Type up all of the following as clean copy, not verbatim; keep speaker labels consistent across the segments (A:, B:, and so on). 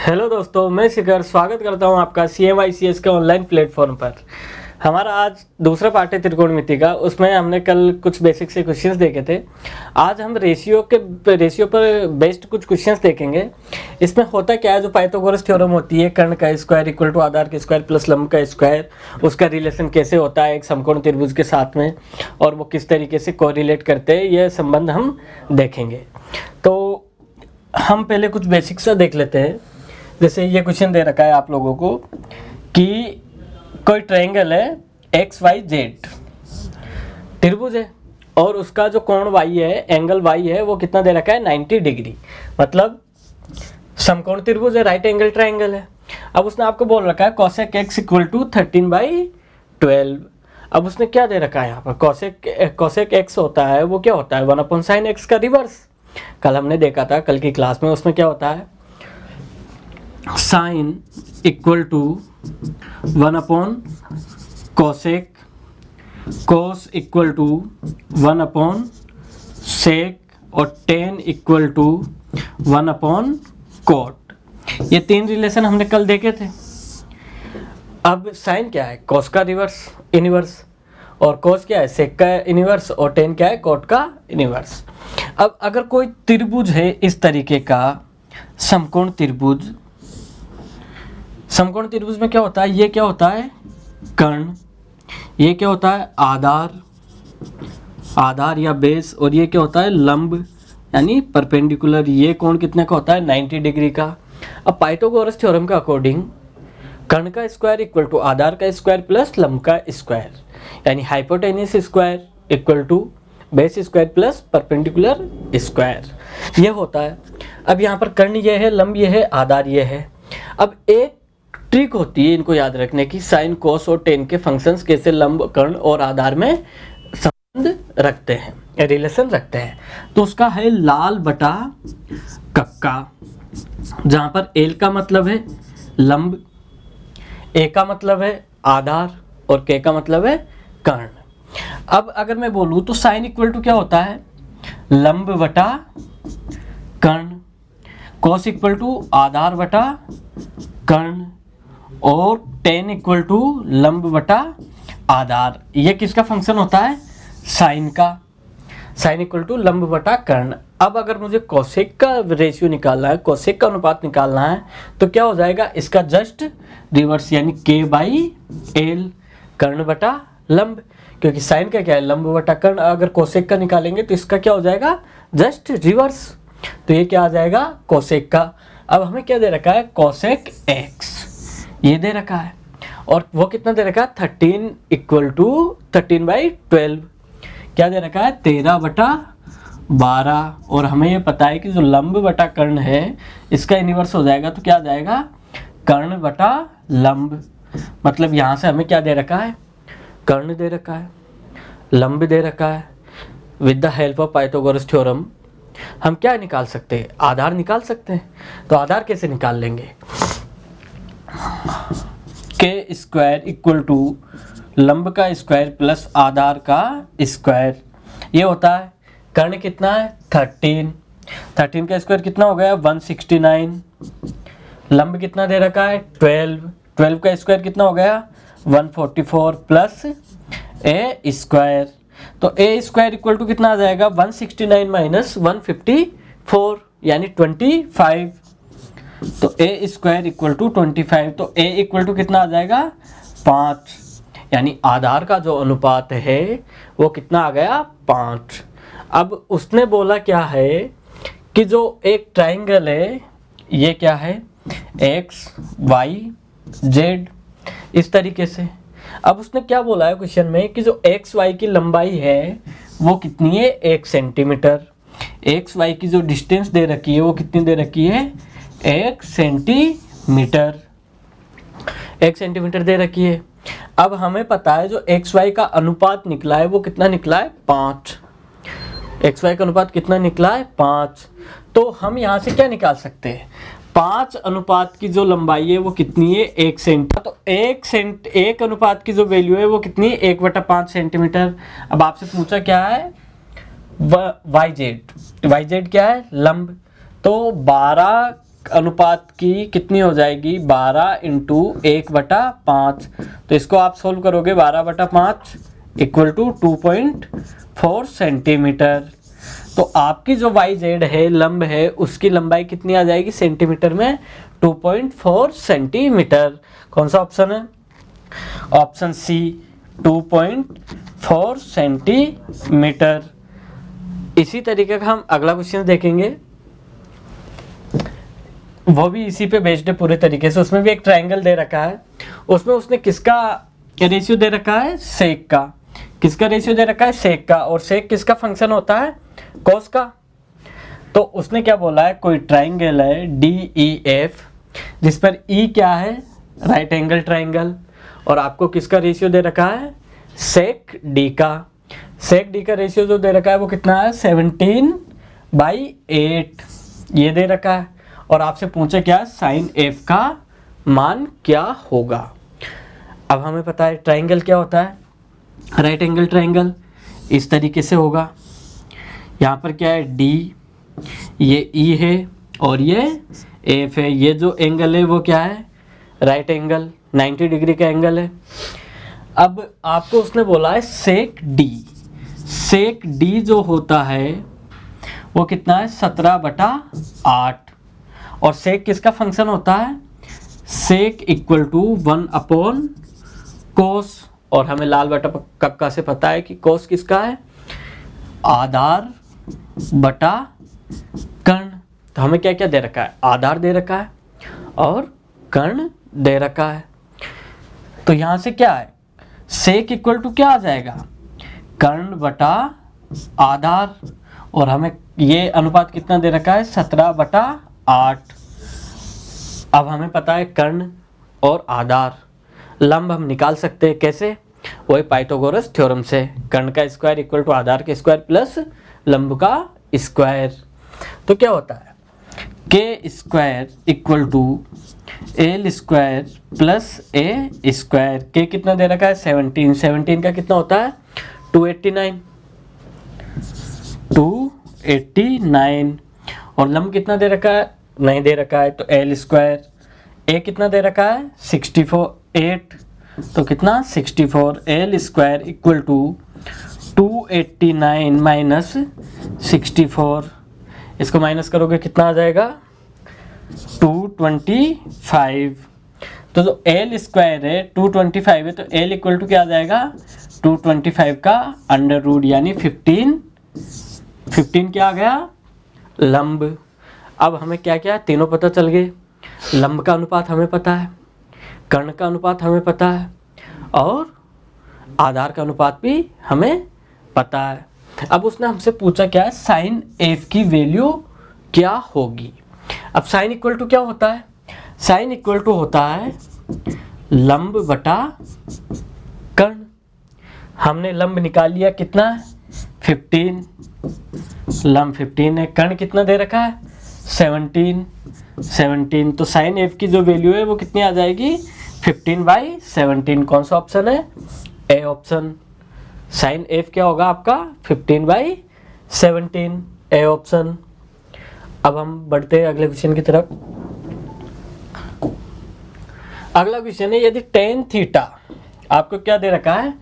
A: Hello दोस्तों, मैं शिखर स्वागत करता हूं आपका CMICS के ऑनलाइन प्लेटफॉर्म पर। हमारा आज दूसरा पार्ट है त्रिकोणमिति का। उसमें हमने कल कुछ बेसिक से क्वेश्चंस देखे थे। आज हम रेशियो पर बेस्ड कुछ क्वेश्चंस देखेंगे। इसमें होता क्या है, जो पाइथागोरस थ्योरम होती है, कर्ण का स्क्वायर इक्वल टू आधार का स्क्वायर प्लस लंब का स्क्वायर, उसका रिलेशन कैसे होता है एक समकोण त्रिभुज के साथ में, और वो किस तरीके से कोरिलेट करते हैं, यह संबंध हम देखेंगे। तो हम पहले कुछ बेसिक सा देख लेते हैं। जैसे ये क्वेश्चन दे रखा है आप लोगों को कि कोई ट्रायंगल है XYZ त्रिभुज है, और उसका जो कोण Y है, एंगल Y है, वो कितना दे रखा है 90 डिग्री। मतलब समकोण त्रिभुज है, राइट एंगल ट्रायंगल है। अब उसने आपको बोल रखा है cosec x इक्वल टू 13/12। अब उसने क्या दे रखा है यहाँ पर, cosec x होता है, वो क्या होता है 1/sin x का रिवर्स। कल हमने देखा था, कल की क्लास में, उसमें क्या होता है sine equal to 1/cosec, cos equal to 1/sec, और tan इक्वल टू 1/cot। ये तीन रिलेशन हमने कल देखे थे। अब साइन क्या है, cos का रिवर्स इनवर्स, और cos क्या है sec का इनवर्स, और tan क्या है cot का इनवर्स। अब अगर कोई त्रिभुज है इस तरीके का, समकोण त्रिभुज, समकोण त्रिभुज में क्या होता है, ये क्या होता है कर्ण, ये क्या होता है आधार या बेस, और ये क्या होता है लंब यानी परपेंडिकुलर। ये कोण कितने का होता है 90 डिग्री का। अब पाइथागोरस थ्योरम के अकॉर्डिंग कर्ण का स्क्वायर इक्वल टू आधार का स्क्वायर प्लस लंब का स्क्वायर, यानी hypotenuse square equal to base square plus perpendicular square, ये होता है। अब यहाँ पर कर्ण ये है, लंब ये है, आधार ये है। अब एक ट्रिक होती है इनको याद रखने की, साइन कोस और टेन के फंक्शंस कैसे लंब कर्ण और आधार में संबंध रखते हैं, रिलेशन रखते हैं। तो उसका है लाल बटा कक्का, जहां पर एल का मतलब है लंब, ए का मतलब है आधार, और के का मतलब है कर्ण। अब अगर मैं बोलूं तो साइन इक्वल टू क्या होता है लंब बटा कर्ण, कोस इक्वल टू आधार बटा कर्ण, और tan इक्वल टू लंब बटा आधार। ये किसका फंक्शन होता है साइन का, साइन इक्वल टू लंब बटा कर्ण। अब अगर मुझे कोसेक का रेशियो निकालना है, कोसेक का अनुपात निकालना है, तो क्या हो जाएगा इसका जस्ट रिवर्स, यानी k/l, कर्ण बटा लंब, क्योंकि साइन का क्या है लंब बटा कर्ण। अगर कोसेक का निकालेंगे तो इसका क्या हो जाएगा जस्ट रिवर्स, तो ये क्या आ जाएगा कोसेक का। अब हमें क्या दे रखा है कोसेक x, ये दे रखा है, और वो कितना दे रखा है 13 इक्वल टू 13/12, क्या दे रखा है 13/12। और हमें ये पता है कि जो लंब बटा कर्ण है इसका इनवर्स हो जाएगा, तो क्या आ जाएगा कर्ण बटा लंब। मतलब यहाँ से हमें क्या दे रखा है कर्ण दे रखा है, लंब दे रखा है। With the help of Pythagoras theorem हम क्या निकाल सकते हैं, आधार निकाल सकते हैं। तो आधार कैसे निकाल लेंगे, के स्क्वायर इक्वल टू लंब का स्क्वायर प्लस आधार का स्क्वायर, ये होता है कर्ण कितना है 13 का स्क्वायर कितना हो गया 169, लंब कितना दे रखा है 12 का स्क्वायर कितना हो गया 144 प्लस ए स्क्वायर। तो ए स्क्वायर इक्वल टू कितना आ जाएगा 169 माइनस 154 यानी 25। तो ए स्क्वायर इक्वल टू 25, तो ए इक्वल टू कितना आ जाएगा 5, यानी आधार का जो अनुपात है वो कितना आ गया 5। अब उसने बोला क्या है कि जो एक ट्रायंगल है, ये क्या है x y z इस तरीके से। अब उसने क्या बोला है क्वेश्चन में कि जो एक्स वाई की लंबाई है वो कितनी है 1 सेंटीमीटर, एक्स वाई की जो डिस्टेंस दे रखी है वो कितनी दे रखी है 1 सेंटीमीटर, 1 सेंटीमीटर दे रखी है। अब हमें पता है जो एक्स वाई का अनुपात निकला है वो कितना निकला है 5, एक्स वाई का अनुपात कितना निकला है 5। तो हम यहाँ से क्या निकाल सकते हैं 5 अनुपात की जो लंबाई है वो कितनी है 1 सेंटीमीटर। तो 1 अनुपात की जो वैल्यू है वो कितनी है 1/5 सेंटीमीटर। अब आपसे पूछा क्या है YZ क्या है लंब, तो 12 अनुपात की कितनी हो जाएगी, 12 इंटू 1/5। तो इसको आप सोल्व करोगे, 12/5 इक्वल टू 2.4 सेंटीमीटर। तो आपकी जो वाई जेड है, लंब है, उसकी लंबाई कितनी आ जाएगी सेंटीमीटर में, 2.4 सेंटीमीटर। कौन सा ऑप्शन है, ऑप्शन सी 2.4 सेंटीमीटर। इसी तरीके का हम अगला क्वेश्चन देखेंगे, वो भी इसी पे बेस्ड है पूरे तरीके से। उसमें भी एक ट्रायंगल दे रखा है, उसमें उसने किसका रेशियो दे रखा है, सेक का। किसका रेशियो दे रखा है, सेक का। और सेक किसका फंक्शन होता है, कॉस का। तो उसने क्या बोला है, कोई ट्रायंगल है DEF जिस पर E क्या है, राइट एंगल ट्रायंगल, और आपको किसका रेशियो दे रखा है, सेक D का। सेक D का रेशियो जो दे रखा है वो कितना है, 17/8 ये दे रखा है। और आपसे पूछे क्या, साइन F का मान क्या होगा। अब हमें पता है ट्रायंगल क्या होता है, राइट एंगल ट्रायंगल इस तरीके से होगा। यहाँ पर क्या है, D, ये E है और ये F है। ये जो एंगल है वो क्या है, राइट एंगल, 90 डिग्री का एंगल है। अब आपको उसने बोला है सेक D। सेक D जो होता है वो कितना है, 17/8। और सेक किसका फंक्शन होता है, सेक इक्वल टू 1 कोस। और हमें लाल बटा कक्का से पता है कि कोस किसका है, आधार बटा कर्ण। तो हमें क्या क्या दे रखा है, आधार दे रखा है और कर्ण दे रखा है। तो यहाँ से क्या है, सेक इक्वल टू क्या आ जाएगा, कर्ण बटा आधार। और हमें ये अनुपात कितना दे रखा है, 17/8। अब हमें पता है कर्ण और आधार, लंब हम निकाल सकते हैं कैसे, वही पाइथागोरस थ्योरम से। कर्ण का स्क्वायर इक्वल टू आधार के स्क्वायर प्लस लंब का स्क्वायर। तो क्या होता है, K square equal to L square plus A square. K कितना दे रखा है, 17। 17 का कितना होता है, 289। और लंब कितना दे रखा है, नहीं दे रखा है, तो एल स्क्वायर। ए कितना दे रखा है, 8। तो कितना, 64। L square equal to 289 minus 64। इसको माइनस करोगे कितना आ जाएगा, 225। तो जो एल स्क्वायर है 225 है, तो एल इक्वल टू क्या आ जाएगा, 225 का अंडर रूट यानी 15 क्या आ गया, लंब। अब हमें क्या क्या तीनों पता चल गए, लंब का अनुपात हमें पता है, कर्ण का अनुपात हमें पता है और आधार का अनुपात भी हमें पता है। अब उसने हमसे पूछा क्या है, साइन F की वैल्यू क्या होगी। अब साइन इक्वल टू क्या होता है, साइन इक्वल टू होता है लंब बटा कर्ण। हमने लंब निकाल लिया कितना, 15। लंब 15 है, कर्ण कितना दे रखा है, 17। तो साइन F की जो वैल्यू है वो कितनी आ जाएगी, 15/17। कौन सा ऑप्शन है, ए ऑप्शन। साइन F क्या होगा आपका, 15/17, ए ऑप्शन। अब हम बढ़ते हैं अगले क्वेश्चन की तरफ। अगला क्वेश्चन है, यदि टेन थीटा, आपको क्या दे रखा है,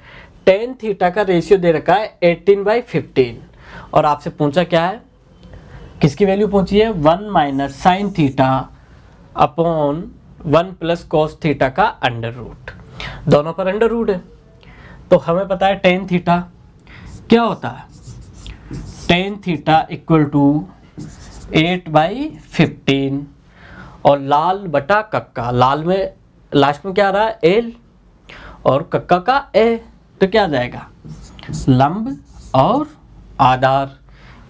A: टेन थीटा का रेशियो दे रखा है 18/15। और आपसे पूछा क्या है, किसकी वैल्यू पूछी है, 1 minus sine theta upon 1 plus cos theta का अंडर रूट। दोनों पर अंडर रूट है। तो हमें पता है टेन थीटा क्या होता है, टेन थीटा इक्वल टू 8/15। और लाल बटा कक्का, लाल में लास्ट में क्या आ रहा है, एल, और कक्का का ए। तो क्या आ जाएगा, लंब और आधार।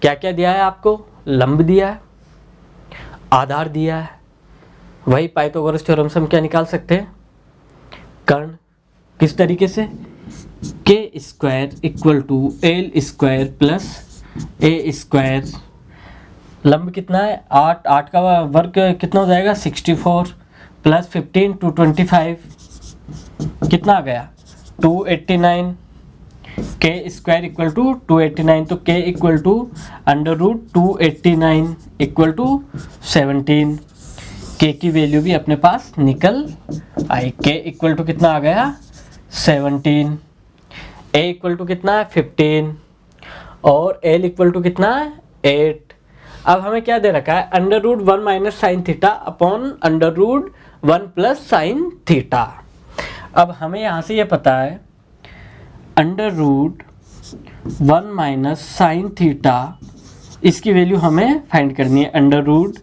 A: क्या क्या दिया है आपको, लंब दिया है, आधार दिया है। वही पाइथागोरस थ्योरम से हम क्या निकाल सकते हैं, कर्ण। किस तरीके से, K square equal to L square plus A square. लंब कितना है, 8 का वर्ग कितना हो जाएगा, 64 प्लस 15 225 कितना आ गया, 289। के स्क्वायर इक्वल टू 289, तो K equal to under root 289 equal to 17। K की वैल्यू भी अपने पास निकल आई। के इक्वल टू कितना आ गया 17, ए इक्वल टू कितना है 15 और एल इक्वल टू कितना है 8। अब हमें क्या दे रखा है under root 1 minus sine theta upon under root 1 plus sine theta. अब हमें यहाँ से ये पता है under root 1 minus sine theta, इसकी वैल्यू हमें फाइंड करनी है under root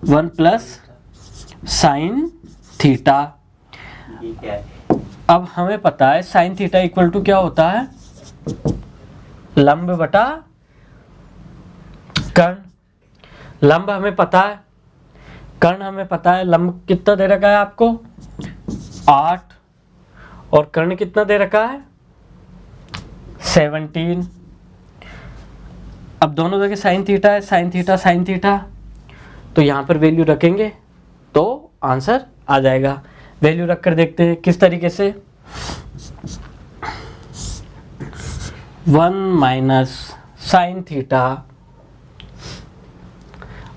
A: 1 plus sine theta. अब हमें पता है साइन थीटा इक्वल टू क्या होता है लंब बटा कर्ण। लंब हमें पता है, कर्ण हमें पता है। लंब कितना दे रखा है आपको 8 और कर्ण कितना दे रखा है 17। अब दोनों जगह साइन थीटा है, साइन थीटा साइन थीटा, तो यहाँ पर वैल्यू रखेंगे तो आंसर आ जाएगा। वैल्यू रख कर देखते हैं किस तरीके से 1 minus sine theta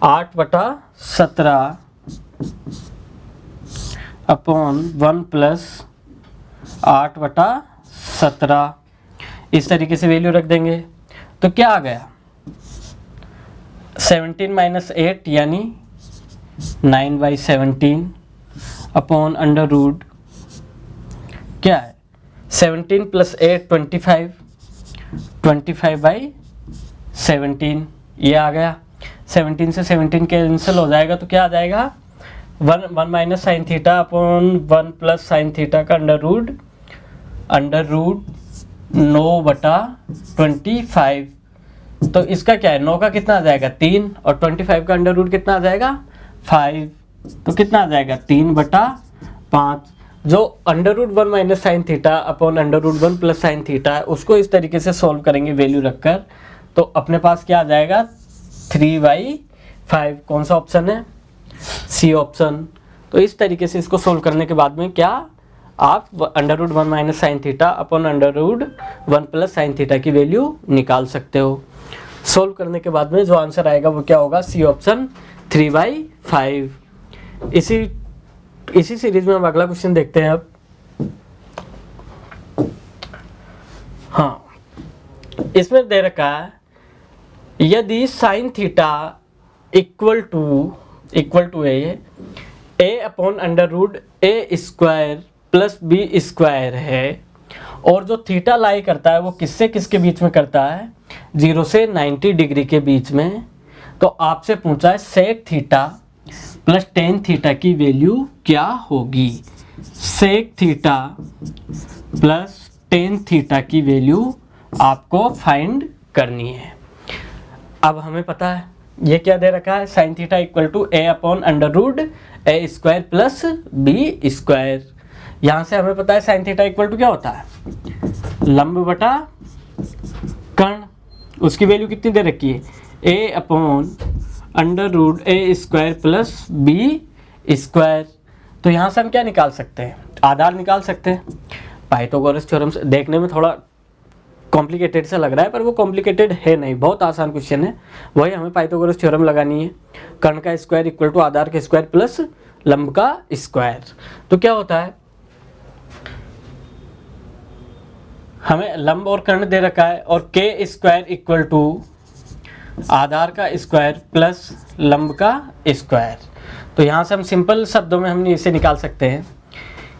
A: 8/17 upon 1 plus 8/17, इस तरीके से वैल्यू रख देंगे तो क्या आ गया 17 माइनस 8 यानी 9/17 अपॉन अंडर रूट क्या है 17 प्लस 8 25/17 ये आ गया। 17 से 17 कैंसिल हो जाएगा तो क्या आ जाएगा 1 minus sine theta upon 1 plus sine theta का अंडर रूट 9/25। तो इसका क्या है 9 का कितना आ जाएगा 3 और 25 का अंडर रूट कितना आ जाएगा 5, तो कितना आ जाएगा 3/5। जो under root 1 minus sine theta upon under root 1 plus sine theta है उसको इस तरीके से सॉल्व करेंगे वैल्यू रखकर, तो अपने पास क्या आ जाएगा 3/5। कौन सा ऑप्शन है सी ऑप्शन। तो इस तरीके से इसको सोल्व करने के बाद में क्या आप under root 1 minus sine theta upon under root 1 plus sine theta की वैल्यू निकाल सकते हो। सोल्व करने के बाद में जो आंसर आएगा वो क्या होगा सी ऑप्शन 3/5। इसी सीरीज में हम अगला क्वेश्चन देखते हैं अब। हाँ, इसमें दे रखा है यदि sine theta equal to A upon under root A square plus B square है और जो थीटा लाई करता है वो किससे किसके बीच में करता है 0 से 90 डिग्री के बीच में, तो आपसे पूछा है sec theta plus tan theta की वैल्यू क्या होगी। Sec theta plus tan theta की वैल्यू आपको फाइंड करनी है। अब हमें पता है ये क्या दे रखा है sine theta equal to A upon under root A square plus B square. यहाँ से हमें पता है साइन थीटा इक्वल टू क्या होता है लंब बटा कर्ण, उसकी वैल्यू कितनी दे रखी है ए upon under root A square plus B square. तो यहाँ से हम क्या निकाल सकते हैं आधार निकाल सकते हैं। पाइथागोरस थ्योरम से देखने में थोड़ा कॉम्प्लिकेटेड सा लग रहा है पर वो कॉम्प्लिकेटेड है नहीं, बहुत आसान क्वेश्चन है। वही हमें पाइथागोरस थ्योरम लगानी है। कर्ण का स्क्वायर इक्वल टू आधार का स्क्वायर प्लस लंब का स्क्वायर। तो क्या होता है हमें लंब और कर्ण दे रखा है और के स्क्वायर इक्वल टू आधार का स्क्वायर प्लस लंब का स्क्वायर। तो यहाँ से हम सिंपल शब्दों में हम इसे निकाल सकते हैं।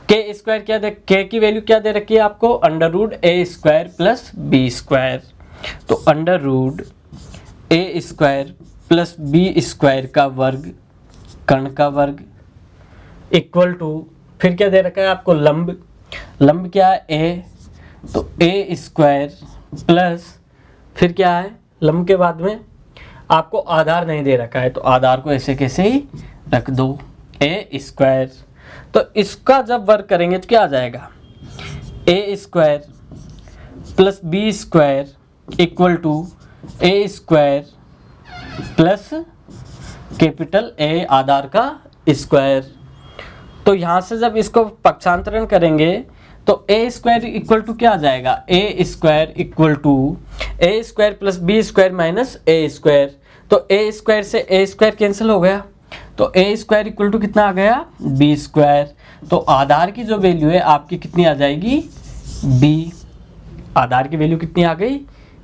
A: के स्क्वायर क्या दे के की वैल्यू क्या दे रखी है आपको under root A square plus B square. तो under root A square plus B square का वर्ग कर्ण का वर्ग इक्वल टू फिर क्या दे रखा है आपको लंब। लंब क्या है ए, तो ए स्क्वायर प्लस फिर क्या है लंब के बाद में आपको आधार नहीं दे रखा है तो आधार को ऐसे कैसे ही रख दो ए स्क्वायर। तो इसका जब वर्क करेंगे तो क्या आ जाएगा A square plus B square equal to A square plus capital A आधार का स्क्वायर। तो यहाँ से जब इसको पक्षांतरण करेंगे तो ए स्क्वायर इक्वल टू क्या आ जाएगा A square equal to A square plus B square minus A square. तो ए स्क्वायर से ए स्क्वायर कैंसिल हो गया तो ए स्क्वायर इक्वल टू कितना आ गया, बी स्क्वायर। तो आधार की जो वैल्यू है आपकी कितनी आ जाएगी, बी। आधार की वैल्यू कितनी आ गई,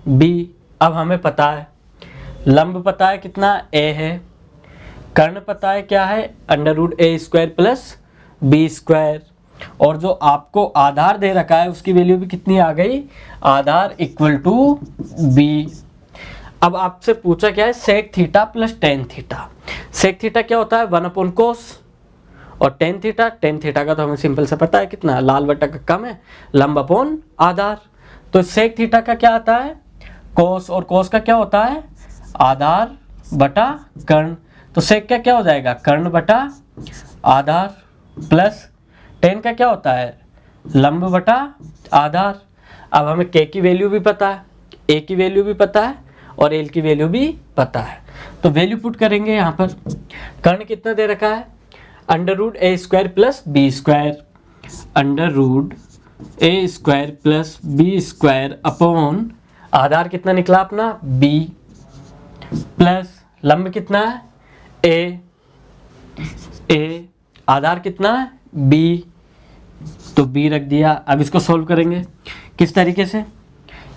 A: बी। अब हमें पता है लंब पता है कितना, ए है। कर्ण पता है क्या है, under root A square plus B square. और जो आपको आधार दे रखा है उसकी वैल्यू भी कितनी आ गई, आधार इक्वल टू बी। अब आपसे पूछा क्या है, sec theta plus tan theta. Sec theta क्या होता है, 1 कोस, और टेन थीटा का तो हमें सिंपल से पता है कितना, लाल बटा का कम है, लंब अपॉन आधार। तो सेक थीटा का क्या आता है, कोस, और कोस का क्या होता है, आधार बटा कर्ण। तो सेक का क्या हो जाएगा, कर्ण बटा आधार, प्लस टेन का क्या होता है, लंब बटा आधार। अब हमें के की वैल्यू भी पता है, ए की वैल्यू भी पता है, और एल की वैल्यू भी पता है। तो वैल्यू पुट करेंगे यहाँ पर। कर्ण कितना दे रखा है, under root A square plus B square, under root A square plus B square upon आधार कितना निकला अपना, बी, प्लस लंब कितना है, ए, आधार कितना है, बी, तो बी रख दिया। अब इसको सोल्व करेंगे किस तरीके से,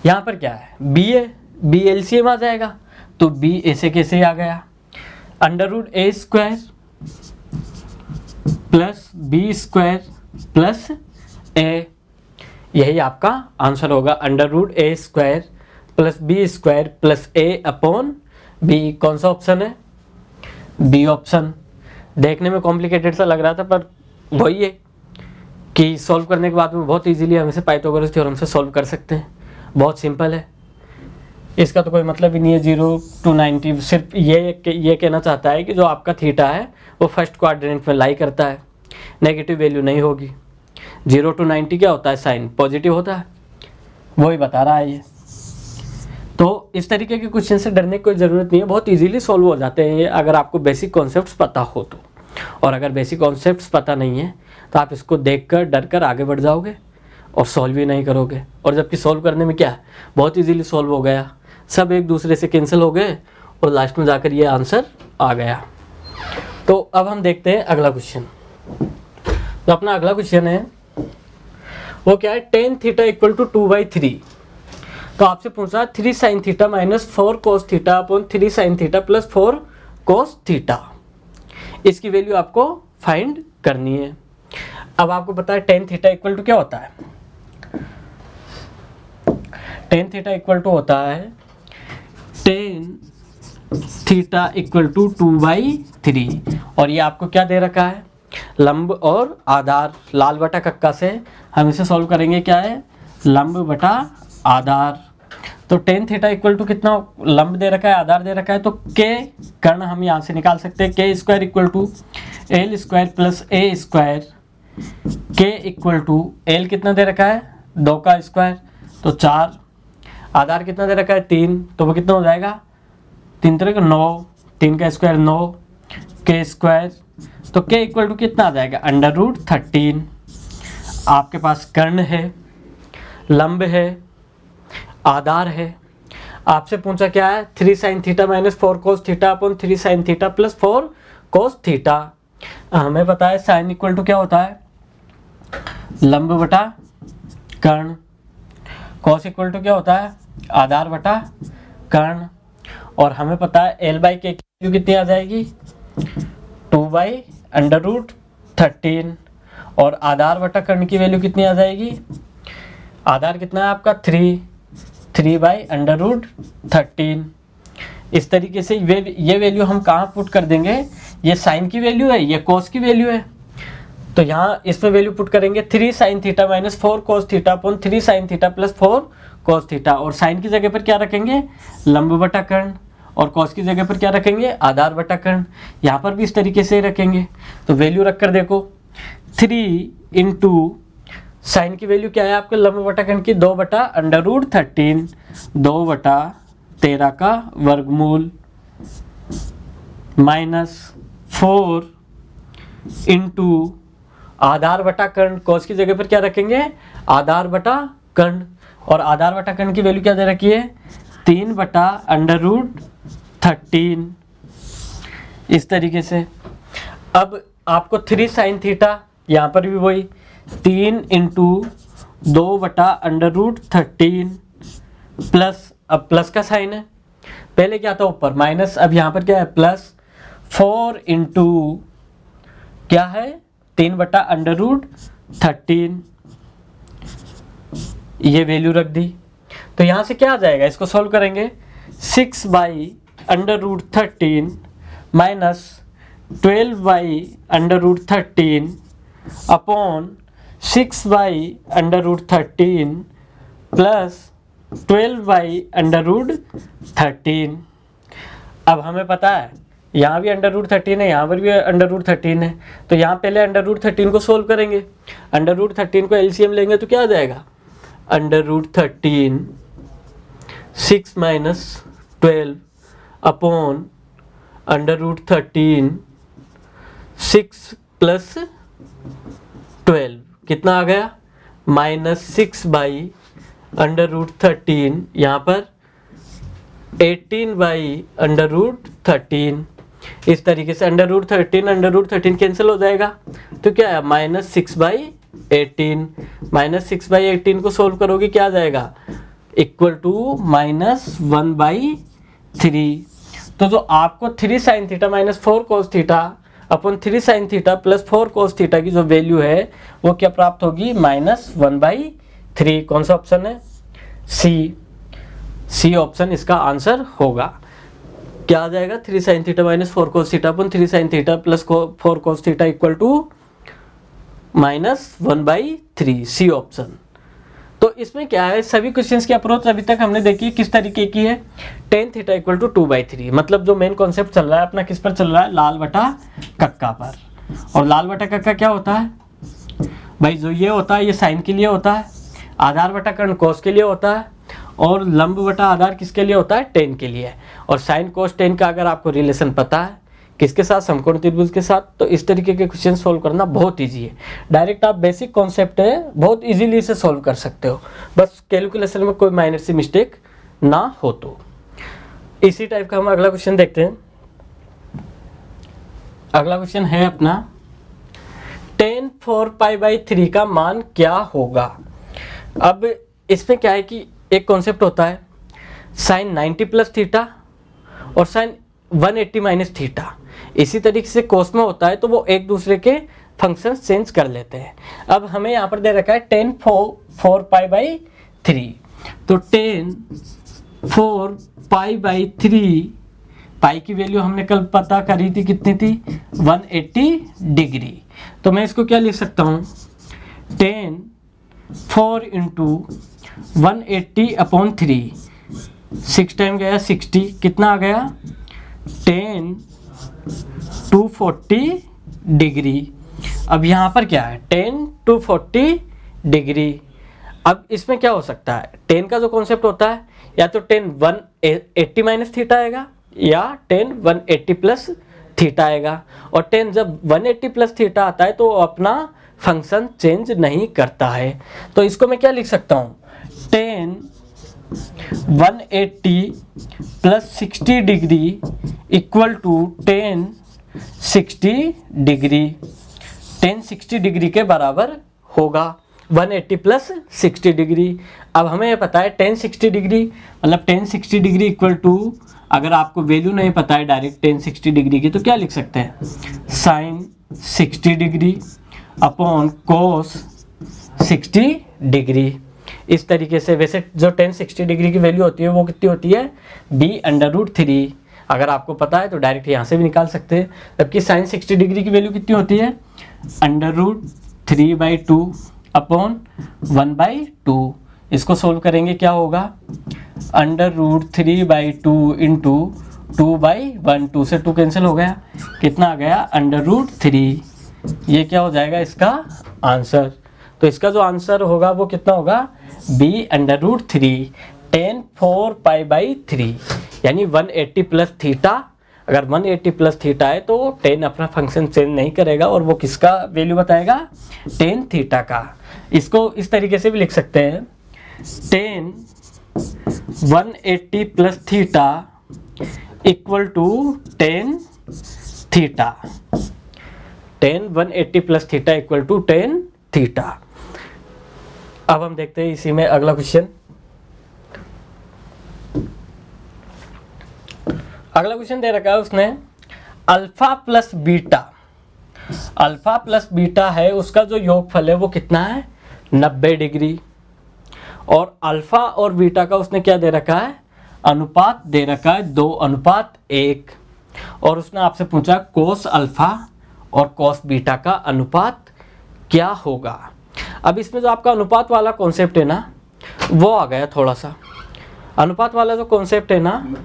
A: यहाँ पर क्या है, बी है, बी एलसीएम आ जाएगा, तो बी ऐसे कैसे आ गया, under root A square plus B square plus A, यही आपका आंसर होगा, under root A square plus B square plus A upon B. कौन सा ऑप्शन है, बी ऑप्शन। देखने में कॉम्प्लिकेटेड सा लग रहा था, पर वही है कि सॉल्व करने के बाद में बहुत इजीली हम इसे पाइथागोरस थ्योरम से सॉल्व कर सकते हैं। बहुत सिंपल है, इसका तो कोई मतलब ही नहीं है 0 to 90। सिर्फ ये कहना चाहता है कि जो आपका थीटा है वो फर्स्ट क्वाड्रेंट में लाई करता है, नेगेटिव वैल्यू नहीं होगी। 0 to 90 क्या होता है, साइन पॉजिटिव होता है, वही बता रहा है ये। तो इस तरीके के क्वेश्चन से डरने की कोई ज़रूरत नहीं है, बहुत इजीली सॉल्व हो जाते हैं ये, अगर आपको बेसिक कॉन्सेप्ट्स पता हो तो। और अगर बेसिक कॉन्सेप्ट्स पता नहीं है तो आप इसको देखकर डरकर आगे बढ़ जाओगे और सॉल्व भी नहीं करोगे। और जबकि सॉल्व करने में क्या है, बहुत इजीली सॉल्व हो गया, सब एक दूसरे से कैंसिल हो गए और लास्ट में जाकर ये आंसर आ गया। तो अब हम देखते हैं अगला क्वेश्चन। तो अपना अगला क्वेश्चन है वो क्या है, टेन थीटा इक्वल टू 2/3। तो आपसे पूछा 3 sin theta minus 4 cos theta upon 3 sin theta plus 4 cos theta. इसकी वैल्यू आपको फाइंड करनी है। अब आपको पता है टेन थीटा इक्वल टू क्या होता है, टेन थीटा इक्वल टू होता है टेन थीटा इक्वल टू 2/3। और ये आपको क्या दे रखा है, लंब और आधार। लाल बटा कक्का से हम इसे सॉल्व करेंगे, क्या है, लंब बटा आधार। तो टेन थीटा इक्वल टू कितना, लंब दे रखा है, आधार दे रखा है, तो के कर्ण हम यहाँ से निकाल सकते हैं। K square equal to L square plus A square, K equal to L कितना दे रखा है, 2 का स्क्वायर तो 4, आधार कितना दे रखा है 3, तो वो कितना हो जाएगा 3 3 9, 3 का स्क्वायर 9, के स्क्वायर, तो के इक्वल टू कितना आ जाएगा अंडर रूट 13। आपके पास कर्ण है, लंब है, आधार है। आपसे पूछा क्या है, 3 sin theta minus 4 cos theta upon 3 sin theta plus 4 cos theta. हमें पता है साइन इक्वल टू क्या होता है, लंब बटा कर्ण, cos इक्वल टू क्या होता है, आधार बटा कर्ण। और हमें पता है एल बाई के वैल्यू कितनी आ जाएगी, 2/√13। और आधार बटा कर्ण की वैल्यू कितनी आ जाएगी, आधार कितना है आपका 3/√13। इस तरीके से ये वैल्यू हम कहाँ पुट कर देंगे, ये साइन की वैल्यू है, ये कॉस की वैल्यू है, तो यहाँ इसमें वैल्यू पुट करेंगे 3 sin theta minus 4 cos theta upon 3 sin theta plus 4 cos theta. और साइन की जगह पर क्या रखेंगे, लंब बटा कर्ण, और कॉस की जगह पर क्या रखेंगे, आधार बटा कर्ण। यहाँ पर भी इस तरीके से रखेंगे। तो वैल्यू रख कर देखो, 3 इंटू साइन की वैल्यू क्या है आपके, लंब बटा कर्ण की 2/√13, 2/13 का वर्गमूल माइनस 4 इंटू आधार बटा कर्ण, कॉस की जगह पर क्या रखेंगे, आधार बटा कर्ण। और आधार बटा कर्ण की वैल्यू क्या दे रखी है, 3/√13। इस तरीके से अब आपको 3 साइन थीटा, यहाँ पर भी वही 3 इंटू 2/√13 प्लस, अब प्लस का साइन है, पहले क्या था ऊपर माइनस, अब यहाँ पर क्या है प्लस 4 इंटू क्या है 3/√13, ये वैल्यू रख दी। तो यहाँ से क्या आ जाएगा, इसको सॉल्व करेंगे 6/√13 माइनस 12/√13 अपॉन 6/√13 प्लस 12/√13। अब हमें पता है यहाँ भी √13 है, यहाँ पर भी √13 है, तो यहाँ पहले √13 को सोल्व करेंगे। √13 को एलसीएम लेंगे तो क्या आ जाएगा, √13 6 माइनस 12 अपॉन √13 6 प्लस 12 कितना आ गया, -6/√13, यहाँ पर 18/√13। इस तरीके से √13 कैंसिल हो जाएगा, तो क्या है -6/18, -6/18 को सोल्व करोगे क्या आ जाएगा, इक्वल टू -1/3। तो जो आपको 3 sin theta minus 4 cos theta upon 3 sin theta plus 4 cos theta की जो वैल्यू है वो क्या प्राप्त होगी, -1/3। कौन सा ऑप्शन है, सी ऑप्शन इसका आंसर होगा। क्या आ जाएगा, 3 sin theta minus 4 cos theta upon 3 sin theta plus 4 cos theta equal to -1/3, C option. तो इसमें क्या है, सभी क्वेश्चंस की अप्रोच अभी तक हमने देखी किस तरीके की है, tan थीटा इक्वल टू 2/3, मतलब जो मेन कॉन्सेप्ट चल रहा है अपना किस पर चल रहा है, लाल बटा कक्का पर। और लाल बटा कक्का क्या होता है भाई, जो ये होता है ये साइन के लिए होता है, आधार बटा कर्ण कोस के लिए होता है, और लंब बटा आधार किसके लिए होता है, टेन के लिए। और साइन कोस टेन का अगर आपको रिलेशन पता है किसके साथ, समकोण त्रिभुज के साथ, तो इस तरीके के क्वेश्चन सोल्व करना बहुत इजी है। डायरेक्ट आप बेसिक कॉन्सेप्ट है बहुत इजीली इसे सोल्व कर सकते हो, बस कैलकुलेशन में कोई माइनर सी मिस्टेक ना हो। तो इसी टाइप का हम अगला क्वेश्चन देखते हैं। अगला क्वेश्चन है अपना tan 4π/3 का मान क्या होगा। अब इसमें क्या है कि एक कॉन्सेप्ट होता है साइन 90 प्लस थीटा और साइन 180 माइनस थीटा, इसी तरीके से कोस में होता है, तो वो एक दूसरे के फंक्शन चेंज कर लेते हैं। अब हमें यहाँ पर दे रखा है tan 4π/3, तो tan 4π/3, पाई की वैल्यू हमने कल पता करी थी कितनी थी, 180 डिग्री। तो मैं इसको क्या लिख सकता हूँ, tan 4 इंटू 180/3, 6 टाइम गया 60, कितना आ गया, tan 240 डिग्री। अब यहाँ पर क्या है, tan 240 डिग्री। अब इसमें क्या हो सकता है, tan का जो कॉन्सेप्ट होता है या तो tan 180 माइनस थीटा आएगा या tan 180 प्लस थीटा आएगा। और tan जब 180 प्लस थीटा आता है तो अपना फंक्शन चेंज नहीं करता है। तो इसको मैं क्या लिख सकता हूँ, tan 180 plus 60 degree equal to tan 60 degree, tan 60 degree के बराबर होगा 180 प्लस 60 डिग्री। अब हमें ये पता है tan 60 डिग्री मतलब tan 60 डिग्री इक्वल टू, अगर आपको वैल्यू नहीं पता है डायरेक्ट tan 60 डिग्री की, तो क्या लिख सकते हैं, sine 60 degree upon cos 60 degree. इस तरीके से वैसे जो tan 60 डिग्री की वैल्यू होती है वो कितनी होती है, b√3। अगर आपको पता है तो डायरेक्ट यहाँ से भी निकाल सकते हैं। जबकि साइन 60 डिग्री की वैल्यू कितनी होती है, √3/2 अपॉन 1/2। इसको सोल्व करेंगे क्या होगा, √3/2 इंटू 2/1, 2 से 2 कैंसिल हो गया, कितना आ गया, √3। ये क्या हो जाएगा इसका आंसर। तो इसका जो आंसर होगा वो कितना होगा, b√3 tan 4π/3, यानी 180 प्लस थीटा। अगर 180 प्लस थीटा है तो tan अपना फंक्शन चेंज नहीं करेगा और वो किसका वैल्यू बताएगा, tan थीटा का। इसको इस तरीके से भी लिख सकते हैं, tan 180 plus theta equal to tan theta. tan 180 plus theta equal to tan theta. अब हम देखते हैं इसी में अगला क्वेश्चन। अगला क्वेश्चन दे रखा है उसने अल्फा प्लस बीटा है, उसका जो योगफल है वो कितना है 90 डिग्री, और अल्फा और बीटा का उसने क्या दे रखा है अनुपात दे रखा है 2:1, और उसने आपसे पूछा कोस अल्फा और कोस बीटा का अनुपात क्या होगा। अब इसमें जो आपका अनुपात वाला कॉन्सेप्ट है ना वो आ गया थोड़ा सा। अनुपात वाला जो कॉन्सेप्ट है ना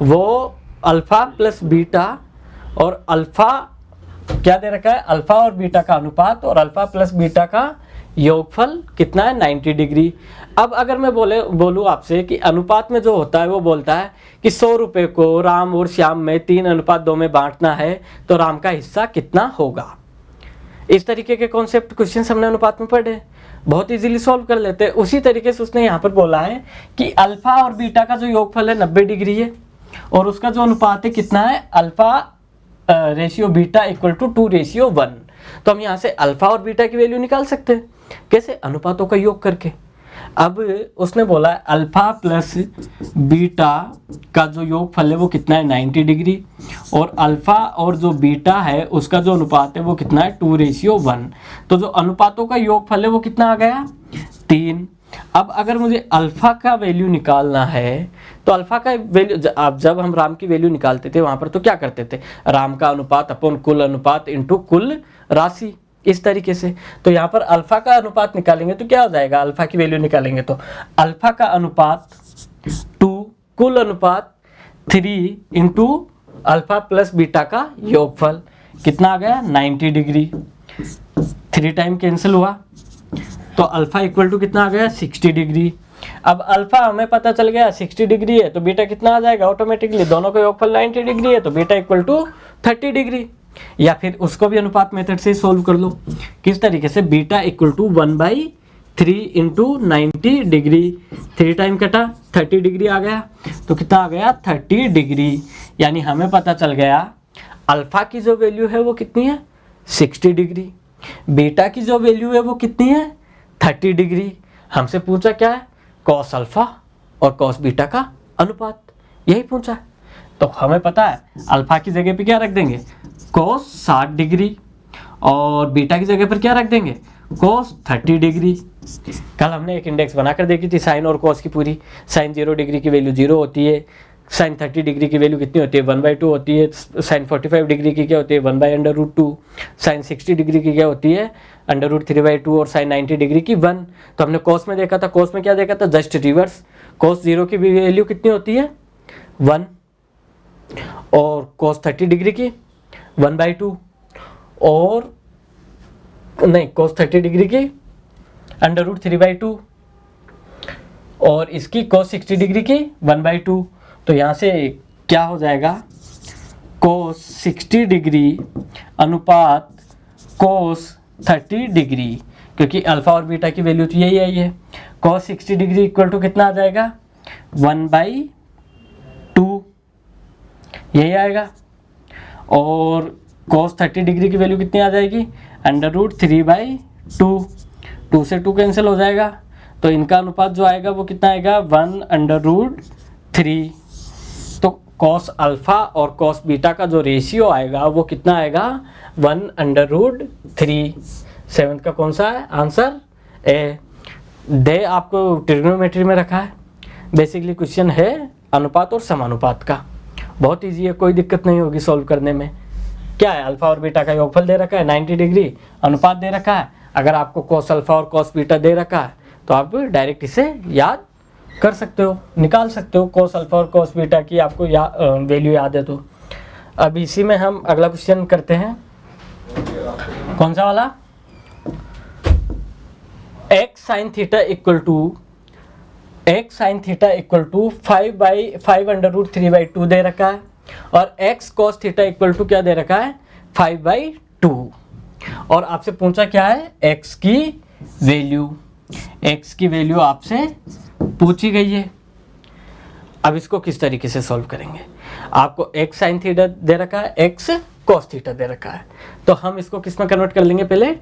A: वो अल्फा प्लस बीटा, और अल्फा क्या दे रखा है अल्फा और बीटा का अनुपात, और अल्फा प्लस बीटा का योगफल कितना है 90 डिग्री। अब अगर मैं बोलूँ आपसे कि अनुपात में जो होता है वो बोलता है कि 100 रुपये को राम और श्याम में 3:2 में बांटना है तो राम का हिस्सा कितना होगा। इस तरीके के कॉन्सेप्ट क्वेश्चन हमने अनुपात में पढ़े, बहुत इजीली सॉल्व कर लेते हैं। उसी तरीके से उसने यहाँ पर बोला है कि अल्फा और बीटा का जो योगफल है 90 डिग्री है, और उसका जो अनुपात है कितना है alpha ratio beta equal to 2:1। तो हम यहाँ से अल्फा और बीटा की वैल्यू निकाल सकते हैं। कैसे? अनुपातों का योग करके। अब उसने बोला है अल्फा प्लस बीटा का जो योगफल है वो कितना है 90 डिग्री, और अल्फा और जो बीटा है उसका जो अनुपात है वो कितना है 2:1। तो जो अनुपातों का योगफल है वो कितना आ गया 3। अब अगर मुझे अल्फा का वैल्यू निकालना है तो अल्फा का वैल्यू, अब जब हम राम की वैल्यू निकालते थे वहां पर तो क्या करते थे राम का अनुपात अपॉन कुल अनुपात इनटू कुल राशि, इस तरीके से। तो यहाँ पर अल्फा का अनुपात निकालेंगे तो क्या हो जाएगा, अल्फा की वैल्यू निकालेंगे तो अल्फा का अनुपात 2 कुल अनुपात 3 इंटू अल्फा प्लस बीटा का योगफल कितना आ गया 90 डिग्री। 3 टाइम कैंसिल हुआ तो अल्फा इक्वल टू कितना आ गया 60 डिग्री। अब अल्फा हमें पता चल गया 60 डिग्री है तो बीटा कितना आ जाएगा ऑटोमेटिकली, दोनों का योगफल 90 डिग्री है तो बीटा इक्वल टू 30 डिग्री। या फिर उसको भी अनुपात मेथड से सोल्व कर लो। किस तरीके से, beta equal to 1/3 into 90 degree, 3 time कटा 30 डिग्री आ गया, तो कितना आ गया 30 डिग्री। यानी हमें पता चल गया अल्फा की जो वैल्यू है वो कितनी है 60 डिग्री, बीटा की जो वैल्यू है वो कितनी है 30 डिग्री। हमसे पूछा क्या है कॉस अल्फा और कॉस बीटा का अनुपात, यही पूछा है। तो हमें पता है अल्फा की जगह पे क्या रख देंगे कॉस 60 डिग्री, और बीटा की जगह पर क्या रख देंगे कॉस 30 डिग्री। कल हमने एक इंडेक्स बनाकर देखी थी साइन और कॉस की पूरी। साइन 0 डिग्री की वैल्यू 0 होती है, साइन 30 डिग्री की वैल्यू कितनी होती है 1/2 होती है, साइन 45 डिग्री की क्या होती है 1/√2, साइन 60 डिग्री की क्या होती है √3/2, और साइन 90 डिग्री की 1। तो हमने कॉस में देखा था, कॉस में क्या देखा था जस्ट रिवर्स, कॉस 0 की वैल्यू कितनी होती है 1, और कॉस 30 डिग्री की 1/2, और नहीं कॉस 30 डिग्री की √3/2, और इसकी कॉस 60 डिग्री की 1/2। तो यहाँ से क्या हो जाएगा कॉस 60 डिग्री अनुपात कॉस 30 डिग्री, क्योंकि अल्फा और बीटा की वैल्यू तो यही आई है। कॉस 60 डिग्री इक्वल टू कितना आ जाएगा 1/2, यही आएगा, और कॉस 30 डिग्री की वैल्यू कितनी आ जाएगी √3/2, 2 से 2 कैंसिल हो जाएगा, तो इनका अनुपात जो आएगा वो कितना आएगा 1/3। तो कॉस अल्फा और कॉस बीटा का जो रेशियो आएगा वो कितना आएगा 1/3। 7th का कौन सा है आंसर ए। दे आपको ट्रिग्नोमेट्री में रखा है, बेसिकली क्वेश्चन है अनुपात और समानुपात का, बहुत इजी है, कोई दिक्कत नहीं होगी सॉल्व करने में। क्या है अल्फा और बीटा का योगफल दे रखा है 90 डिग्री, अनुपात दे रखा है। अगर आपको कॉस अल्फा और कॉस बीटा दे रखा है तो आप डायरेक्ट इसे याद कर सकते हो, निकाल सकते हो कॉस अल्फा और कॉस बीटा की आपको वैल्यू याद है तो। अब इसी में हम अगला क्वेश्चन करते हैं, कौन सा वाला, x sin theta equal to 5/5√3/2 दे रखा है, और x cos theta equal to क्या दे रखा है 5/2, और आपसे पूछा क्या है x की वैल्यू आपसे पूछी गई है। अब इसको किस तरीके से सॉल्व करेंगे, आपको x sin थीटा दे रखा है, x cos थीटा दे रखा है, तो हम इसको किस में कन्वर्ट कर लेंगे, पहले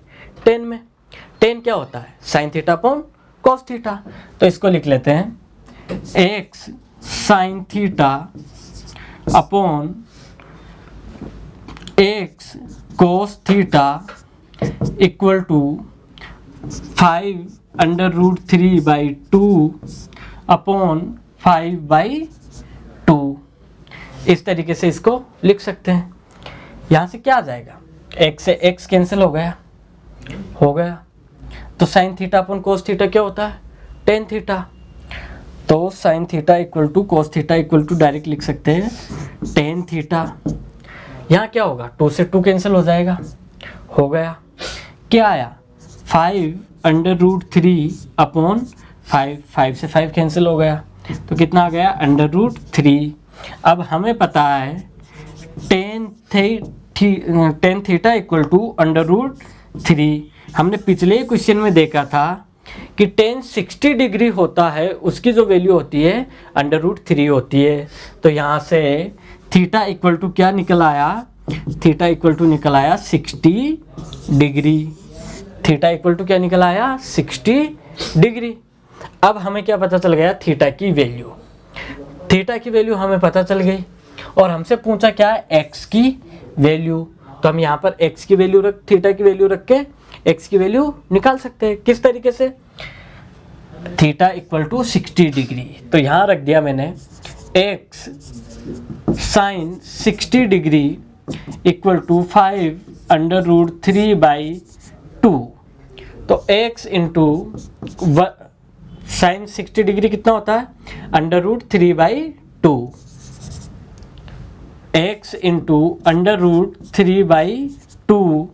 A: tan में। tan क्या होता है, sin theta upon cos theta, तो इसको लिख लेते हैं x sin theta upon x cos theta equal to 5√3/2 upon 5/2। इस तरीके से इसको लिख सकते हैं। यहाँ से क्या आ जाएगा, x से x कैंसिल हो गया, तो sin theta upon cos theta क्या होता है, tan थीटा। तो sin theta equal to cos theta equal to direct लिख सकते हैं tan थीटा। यहाँ क्या होगा, 2 से 2 कैंसिल हो जाएगा, हो गया। क्या आया, 5√3 अपॉन 5 से 5 कैंसिल हो गया, तो कितना आ गया, √3। अब हमें पता है tan थीटा इक्वल टू √3। हमने पिछले क्वेश्चन में देखा था कि tan 60 डिग्री होता है, उसकी जो वैल्यू होती है √3 होती है। तो यहाँ से थीटा इक्वल टू क्या निकल आया, थीटा इक्वल टू निकल आया 60 डिग्री। थीटा इक्वल टू क्या निकल आया, 60 डिग्री। अब हमें क्या पता चल गया, थीटा की वैल्यू। थीटा की वैल्यू हमें पता चल गई और हमसे पूछा क्या है, एक्स की वैल्यू। तो हम यहाँ पर एक्स की वैल्यू रख, थीटा की वैल्यू रख के एक्स की वैल्यू निकाल सकते हैं। किस तरीके से, थीटा इक्वल टू 60 डिग्री, तो यहाँ रख दिया मैंने x sine 60 degree equal to 5√3/2। तो x इंटू साइन 60 डिग्री कितना होता है, √3/2। x into √3/2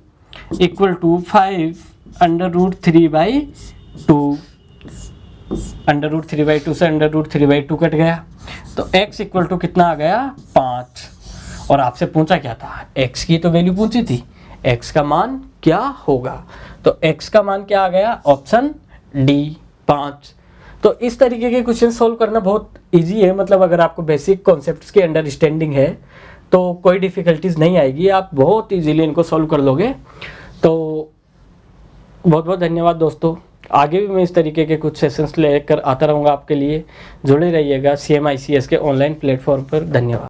A: equal to 5√3/2। √3/2 से √3/2 कट गया, तो x इक्वल टू कितना आ गया, 5। और आपसे पूछा क्या था, x की तो वैल्यू पूछी थी, x का मान क्या होगा, तो x का मान क्या आ गया, ऑप्शन डी 5। तो इस तरीके के क्वेश्चन सॉल्व करना बहुत इजी है, मतलब अगर आपको बेसिक कॉन्सेप्ट्स की अंडरस्टैंडिंग है तो कोई डिफ़िकल्टीज नहीं आएगी, आप बहुत इजीली इनको सॉल्व कर लोगे। तो बहुत बहुत धन्यवाद दोस्तों। आगे भी मैं इस तरीके के कुछ सेशंस लेकर आता रहूँगा आपके लिए। जुड़े रहिएगा CMICS के ऑनलाइन प्लेटफॉर्म पर। धन्यवाद।